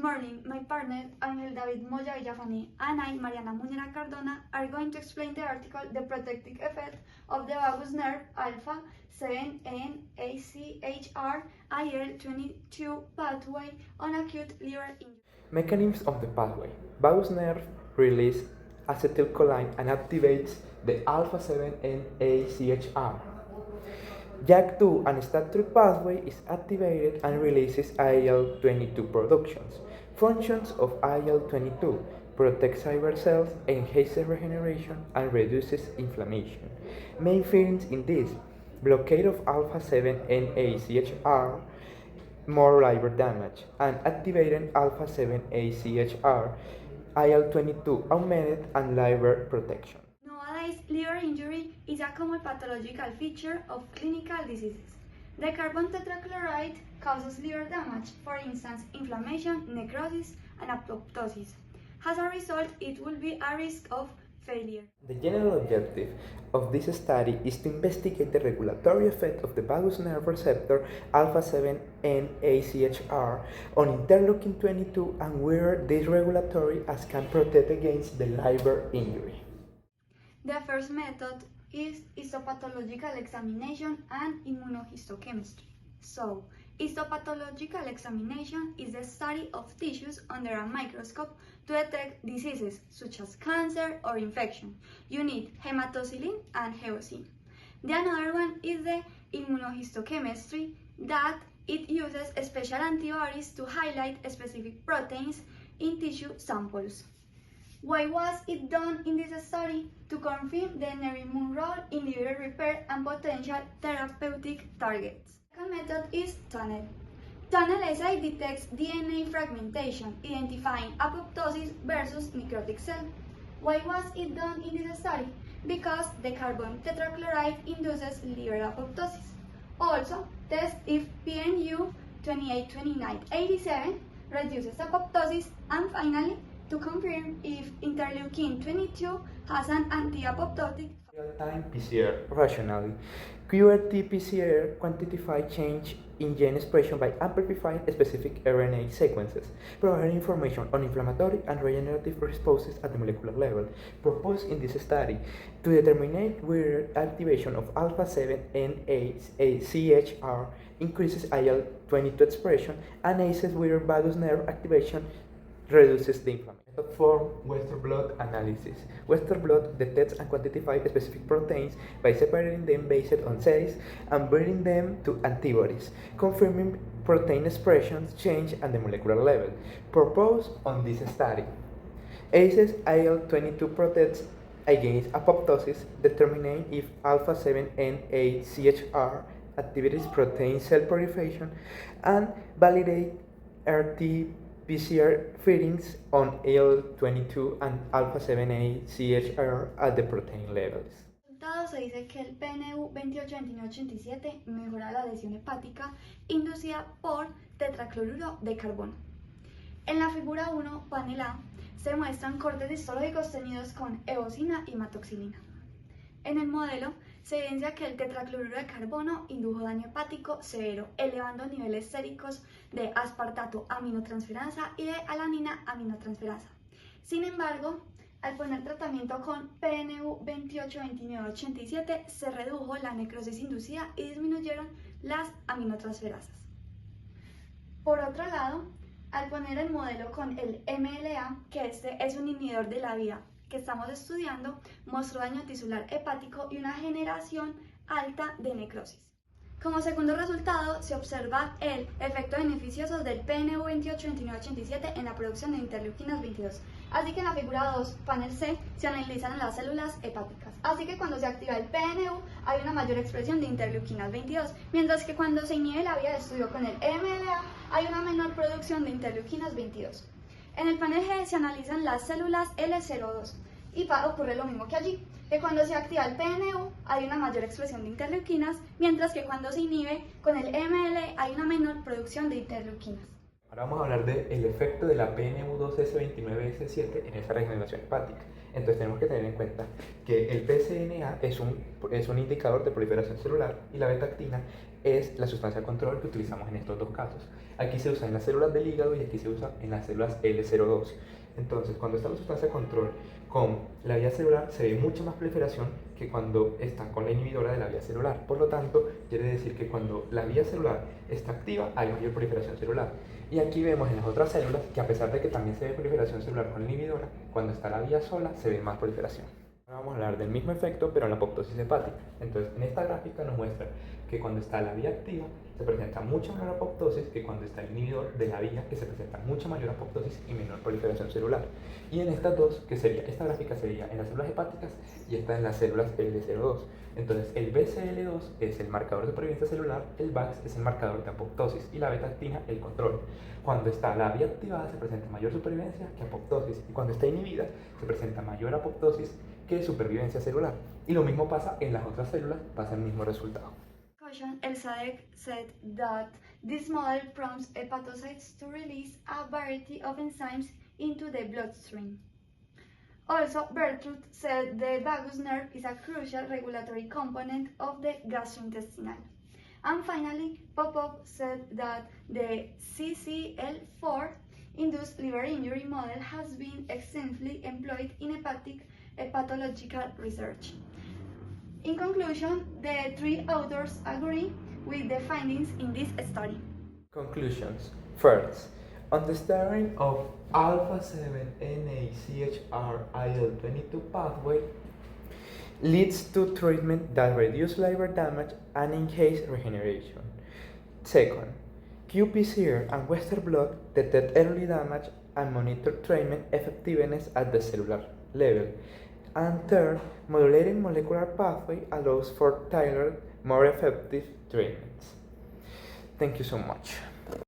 morning, my partner Angel David Moya Villafañe and I, Mariana Munera Cardona, are going to explain the article The Protective Effect of the Vagus nerve-α7nAChR-IL-22 pathway on acute liver injury. Mechanisms of the pathway. Vagus nerve releases acetylcholine and activates the alpha-7nAChR. JAK2 and STAT3 pathway is activated and releases IL-22 productions. Functions of IL-22 protects fiber cells, enhances regeneration, and reduces inflammation. Main findings in this: blockade of alpha-7nAChR, more liver damage, and activating alpha-7nAChR, IL-22 augmented and liver protection. Nowadays, liver injury is a common pathological feature of clinical diseases. The carbon tetrachloride causes liver damage, for instance, inflammation, necrosis, and apoptosis. As a result, it will be a risk of failure. The general objective of this study is to investigate the regulatory effect of the vagus nerve receptor alpha-7nAChR on interleukin-22 and whether this regulatory as can protect against the liver injury. The first method is histopathological examination and immunohistochemistry. So, histopathological examination is the study of tissues under a microscope to detect diseases such as cancer or infection. You need hematocilin and eosin. The another one is the immunohistochemistry, that it uses special antibodies to highlight specific proteins in tissue samples. Why was it done in this study? To confirm the nerve role in liver repair and potential therapeutic targets. The second method is tunnel. Tunnel assay detects DNA fragmentation, identifying apoptosis versus necrotic cell. Why was it done in this study? Because the carbon tetrachloride induces liver apoptosis. Also, test if PNU 282987 reduces apoptosis, and finally, to confirm if interleukin-22 has an anti-apoptotic. Real-time PCR rationally. QRT-PCR quantifies change in gene expression by amplifying specific RNA sequences, providing information on inflammatory and regenerative responses at the molecular level. Proposed in this study to determine whether activation of alpha-7nAChR increases IL-22 expression and assays whether vagus nerve activation reduces the inflammation. Method 4. Western blot analysis. Western blot detects and quantifies specific proteins by separating them based on cells and binding them to antibodies, confirming protein expression change at the molecular level. Proposed on this study. ACEs IL-22 protects against apoptosis, determining if alpha-7nAChR activates protein cell proliferation, and validate RT-PCR findings on IL-22 and alpha-7nAChR at the protein levels. Resultado se dice que el PNU 282987 mejora la lesión hepática inducida por tetracloruro de carbono. En la figura 1, panel A, se muestran cortes histológicos teñidos con eosina y hematoxilina. En el modelo se evidencia que el tetracloruro de carbono indujo daño hepático severo, elevando niveles séricos de aspartato aminotransferasa y de alanina aminotransferasa. Sin embargo, al poner tratamiento con PNU 282987 se redujo la necrosis inducida y disminuyeron las aminotransferasas. Por otro lado, al poner el modelo con el MLA, que este es un inhibidor de la vía que estamos estudiando, mostró daño tisular hepático y una generación alta de necrosis. Como segundo resultado, se observa el efecto beneficioso del PNU 282987 en la producción de interleuquinas 22. Así que en la figura 2, panel C, se analizan las células hepáticas. Así que cuando se activa el PNU hay una mayor expresión de interleuquinas 22, mientras que cuando se inhibe la vía de estudio con el MLA hay una menor producción de interleuquinas 22. En el panel G se analizan las células L02 y ocurre lo mismo que allí, que cuando se activa el PNU hay una mayor expresión de interleuquinas, mientras que cuando se inhibe con el ML hay una menor producción de interleuquinas. Ahora vamos a hablar del efecto de la PNU2S29S7 en esa regeneración hepática. Entonces tenemos que tener en cuenta que el PSNA es un indicador de proliferación celular y la beta-actina es la sustancia control que utilizamos en estos dos casos. Aquí se usa en las células del hígado y aquí se usa en las células L02. Entonces, cuando está la sustancia control con la vía celular, se ve mucha más proliferación que cuando está con la inhibidora de la vía celular. Por lo tanto, quiere decir que cuando la vía celular está activa, hay mayor proliferación celular. Y aquí vemos en las otras células que a pesar de que también se ve proliferación celular con la inhibidora, cuando está la vía sola, se ve más proliferación. Ahora vamos a hablar del mismo efecto, pero en la apoptosis hepática. Entonces, en esta gráfica nos muestra que cuando está la vía activa, se presenta mucha menor apoptosis que cuando está el inhibidor de la vía, que se presenta mucha mayor apoptosis y menor proliferación celular. Y en estas dos, que sería, esta gráfica sería en las células hepáticas y esta en las células L02. Entonces, el BCL2 es el marcador de supervivencia celular, el VAX es el marcador de apoptosis y la beta-actina el control. Cuando está la vía activada se presenta mayor supervivencia que apoptosis y cuando está inhibida se presenta mayor apoptosis que supervivencia celular. Y lo mismo pasa en las otras células, pasa el mismo resultado. El SADC said that this model prompts hepatocytes to release a variety of enzymes into the bloodstream. Also, Bertrude said the vagus nerve is a crucial regulatory component of the gastrointestinal. And finally, Popov said that the CCL4 induced liver injury model has been extensively employed in hepatological research. In conclusion, the three authors agree with the findings in this study. Conclusions. First, understanding of alpha-7nAChR-IL-22 pathway leads to treatment that reduces liver damage and enhances regeneration. Second, qPCR and Western blot detect early damage and monitor treatment effectiveness at the cellular level. And third, modulating molecular pathway allows for tailored, more effective treatments. Thank you so much.